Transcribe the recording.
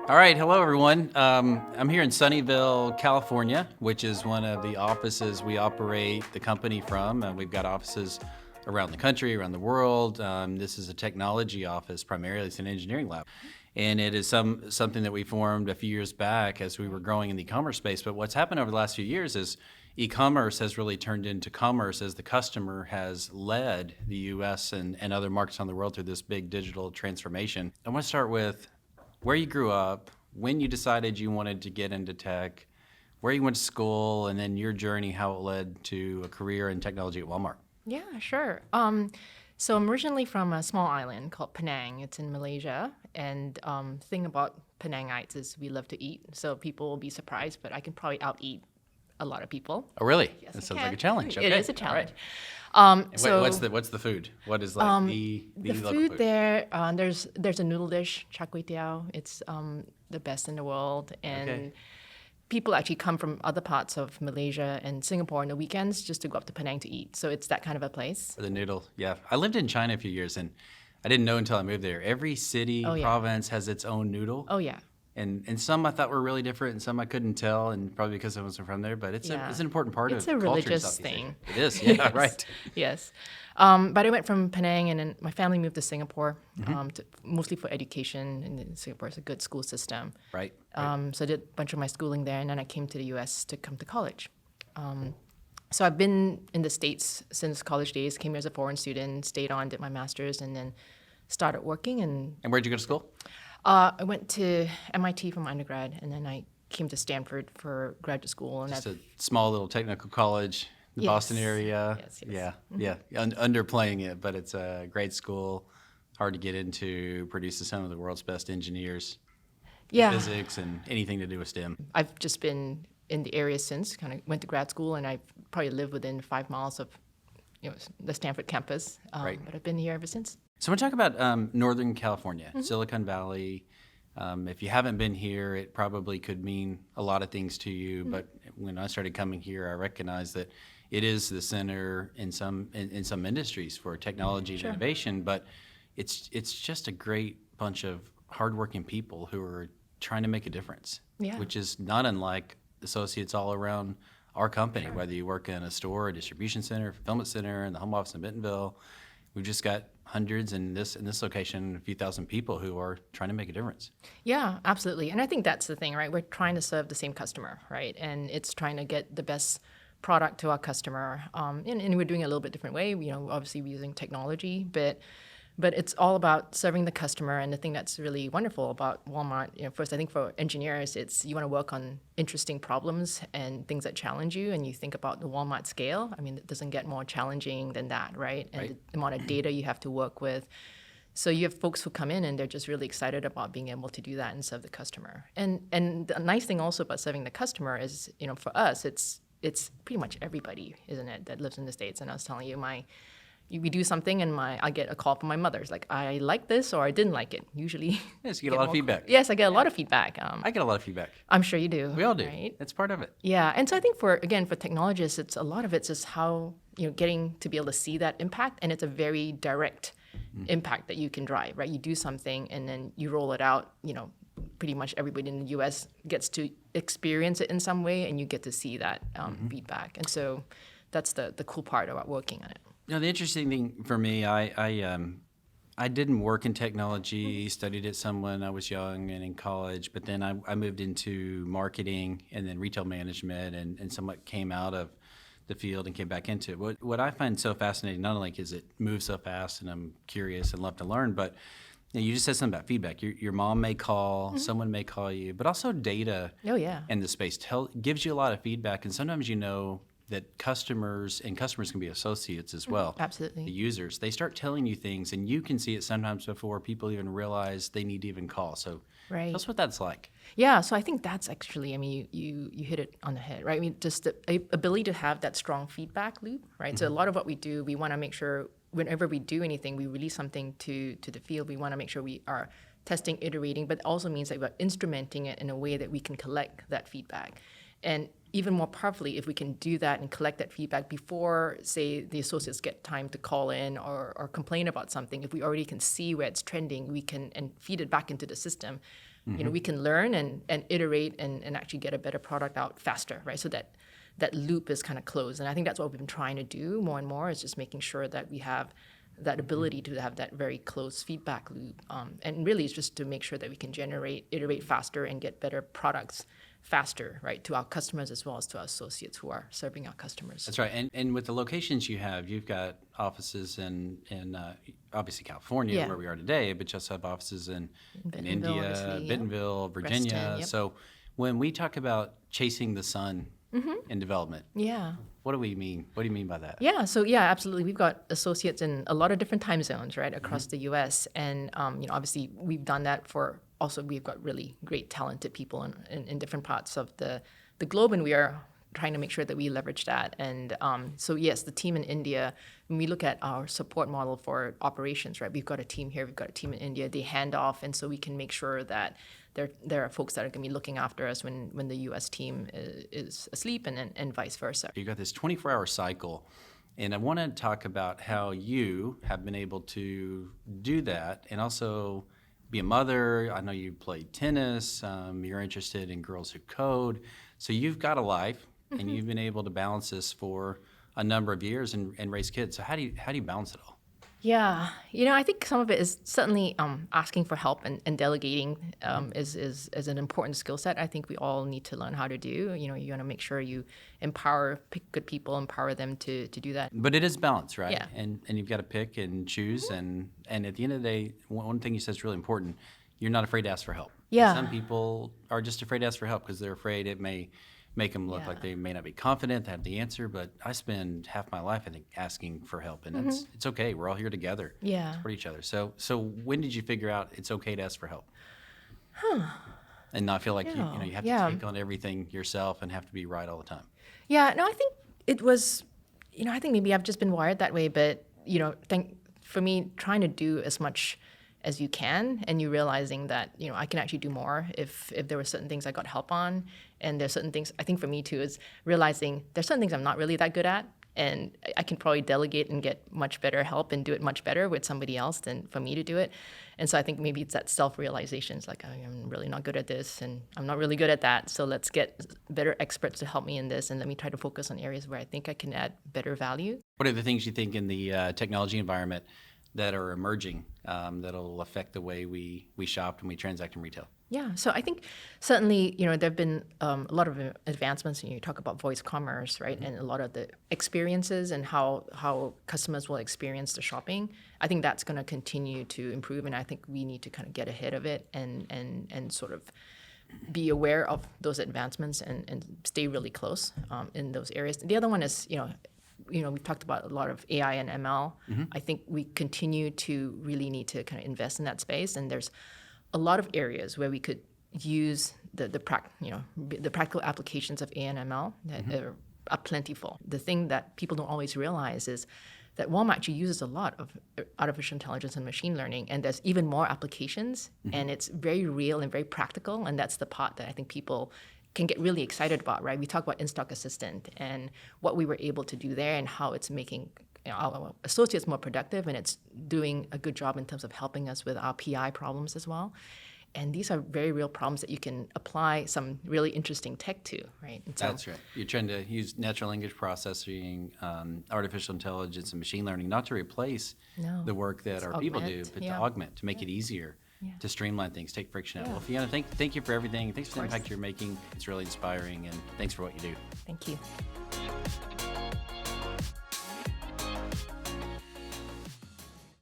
All right, hello everyone. I'm here in Sunnyvale, California, which is one of the offices we operate the company from. We've got offices around the country, around the world. This is a technology office primarily. It's an engineering lab. And it is something that we formed a few years back as we were growing in the e-commerce space. But what's happened over the last few years is e-commerce has really turned into commerce as the customer has led the U.S. and other markets on the world through this big digital transformation. I want to start with where you grew up, when you decided you wanted to get into tech, where you went to school, and then your journey, how it led to a career in technology at Walmart. Yeah, sure. So I'm originally from a small island called Penang. It's in Malaysia. And the thing about Penangites is we love to eat. So people will be surprised, but I can probably out-eat a lot of people. Oh, really? Yes, That I sounds can. like a challenge. Okay. It is a All challenge. right. So What's the food? What is like the local food food? there, there's a noodle dish, char kway teow. It's the best in the world. And Okay. people actually come from other parts of Malaysia and Singapore on the weekends just to go up to Penang to eat. So it's that kind of a place. The noodle, yeah. I lived in China a few years, and I didn't know until I moved there. Every city, Oh, yeah. province has its own noodle. Oh, yeah. And some I thought were really different, and some I couldn't tell, and probably because I wasn't from there. But it's Yeah. an important part It's of a culture in religious Southeast Asia. thing. It is, yeah, Yes. right. Yes. But I went from Penang, and then my family moved to Singapore, mostly for education. And then Singapore is a good school system. Right. So I did a bunch of my schooling there, and then I came to the U.S. to come to college. So I've been in the States since college days, came here as a foreign student, stayed on, did my master's, and then started working. And And where'd you go to school? I went to MIT for my undergrad, and then I came to Stanford for graduate school. And Just a small little technical college in the Yes. Boston area. Yes, yes. Yeah. Underplaying it, but it's a great school, hard to get into, produces some of the world's best engineers, yeah, physics, and anything to do with STEM. I've just been in the area since. Kind of went to grad school, and I probably live within 5 miles of, the Stanford campus. Right. But I've been here ever since. So we're talking about Northern California, Silicon Valley. If you haven't been here, it probably could mean a lot of things to you. But when I started coming here, I recognized that it is the center in some industries for technology and innovation. But it's just a great bunch of hardworking people who are trying to make a difference, Yeah. which is not unlike associates all around our company, whether you work in a store, a distribution center, fulfillment center, in the home office in Bentonville. We've just got hundreds in this location, a few thousand people who are trying to make a difference. Yeah, absolutely. And I think that's the thing, right? We're trying to serve the same customer, right? And it's trying to get the best product to our customer. And we're doing it a little bit different way. Obviously we're using technology, but it's all about serving the customer. And the thing that's really wonderful about Walmart, first, I think for engineers, it's you want to work on interesting problems and things that challenge you. And you think about the Walmart scale. I mean, it doesn't get more challenging than that, right? And Right. the amount of data you have to work with. So you have folks who come in and they're just really excited about being able to do that and serve the customer. And the nice thing also about serving the customer is, for us, it's pretty much everybody, isn't it, that lives in the States. And I was telling you, we do something and I get a call from my mother. It's like, I like this or I didn't like it. Usually. Yes, you get a lot of feedback. Yes, I get a lot of feedback. I get a lot of feedback. I'm sure you do. We all do. Right? It's part of it. Yeah, and so I think for technologists, it's a lot of it's just how getting to be able to see that impact, and it's a very direct impact that you can drive, right? You do something and then you roll it out. Pretty much everybody in the U.S. gets to experience it in some way, and you get to see that feedback. And so that's the cool part about working on it. The interesting thing for me, I didn't work in technology, studied it some when I was young and in college, but then I moved into marketing and then retail management and somewhat came out of the field and came back into it. What I find so fascinating, not only is it moves so fast and I'm curious and love to learn, but you just said something about feedback. Your mom may call, someone may call you, but also data Oh, yeah. in the space gives you a lot of feedback, and sometimes that customers can be associates as well. Absolutely. The users, they start telling you things, and you can see it sometimes before people even realize they need to even call. So Right. tell us what that's like. Yeah, so I think that's actually, you hit it on the head, right? Just the ability to have that strong feedback loop, right? So a lot of what we do, we want to make sure whenever we do anything, we release something to the field, we want to make sure we are testing, iterating, but also means that we're instrumenting it in a way that we can collect that feedback. And even more powerfully, if we can do that and collect that feedback before, say, the associates get time to call in or complain about something, if we already can see where it's trending, we can and feed it back into the system. we can learn and iterate and actually get a better product out faster, right? So that loop is kind of closed. And I think that's what we've been trying to do more and more, is just making sure that we have that ability to have that very close feedback loop. And really it's just to make sure that we can iterate faster and get better products faster, right, to our customers as well as to our associates who are serving our customers. That's right. And with the locations you've got offices in obviously California, where we are today, but you also have offices in India, Bentonville, Virginia. Reston, yep. So when we talk about chasing the sun in development, what do we mean? What do you mean by that? Yeah, so absolutely. We've got associates in a lot of different time zones, right, across the U.S. And obviously we've done that for. Also, we've got really great, talented people in different parts of the globe, and we are trying to make sure that we leverage that. And so, yes, the team in India, when we look at our support model for operations, right, we've got a team here, we've got a team in India, they hand off, and so we can make sure that there are folks that are going to be looking after us when the U.S. team is asleep, and vice versa. You've got this 24-hour cycle, and I want to talk about how you have been able to do that, and also be a mother. I know you played tennis. You're interested in girls who code. So you've got a life, and you've been able to balance this for a number of years and raise kids. So how do you balance it all? Yeah, I think some of it is certainly asking for help and delegating is an important skill set. I think we all need to learn how to do. You want to make sure you pick good people, empower them to do that. But it is balance, right? Yeah. And you've got to pick and choose. And at the end of the day, one thing you said is really important. You're not afraid to ask for help. Yeah. Some people are just afraid to ask for help because they're afraid it may make them look like they may not be confident, they have the answer. But I spend half my life, I think, asking for help, and it's okay. We're all here together, support each other. So when did you figure out it's okay to ask for help, and not feel like you have to take on everything yourself and have to be right all the time? Yeah, no, I think it was, I think maybe I've just been wired that way. But for me, trying to do as much as you can, and you realizing that I can actually do more if there were certain things I got help on, and there's certain things, I think for me too, is realizing there's certain things I'm not really that good at, and I can probably delegate and get much better help and do it much better with somebody else than for me to do it. And so I think maybe it's that self-realization. It's like, I'm really not good at this, and I'm not really good at that, so let's get better experts to help me in this, and let me try to focus on areas where I think I can add better value. What are the things you think in the technology environment that are emerging that'll affect the way we shop and we transact in retail? Yeah, so I think certainly, there have been a lot of advancements. You talk about voice commerce, right? And a lot of the experiences and how customers will experience the shopping. I think that's going to continue to improve, and I think we need to kind of get ahead of it and sort of be aware of those advancements and stay really close in those areas. The other one is, we've talked about a lot of AI and ML. I think we continue to really need to kind of invest in that space, and there's a lot of areas where we could use the practical applications of AI and ML that are plentiful. The thing that people don't always realize is that Walmart actually uses a lot of artificial intelligence and machine learning, and there's even more applications, and it's very real and very practical, and that's the part that I think people can get really excited about, right? We talk about In-Stock Assistant and what we were able to do there and how it's making our associates more productive, and it's doing a good job in terms of helping us with our PI problems as well. And these are very real problems that you can apply some really interesting tech to, right? And so, that's right. You're trying to use natural language processing, artificial intelligence, and machine learning, not to replace the work that our people do, but to augment, to make it easier, to streamline things, take friction out. Well, Fiona, thank you for everything. Thanks for the impact you're making. It's really inspiring, and thanks for what you do. Thank you.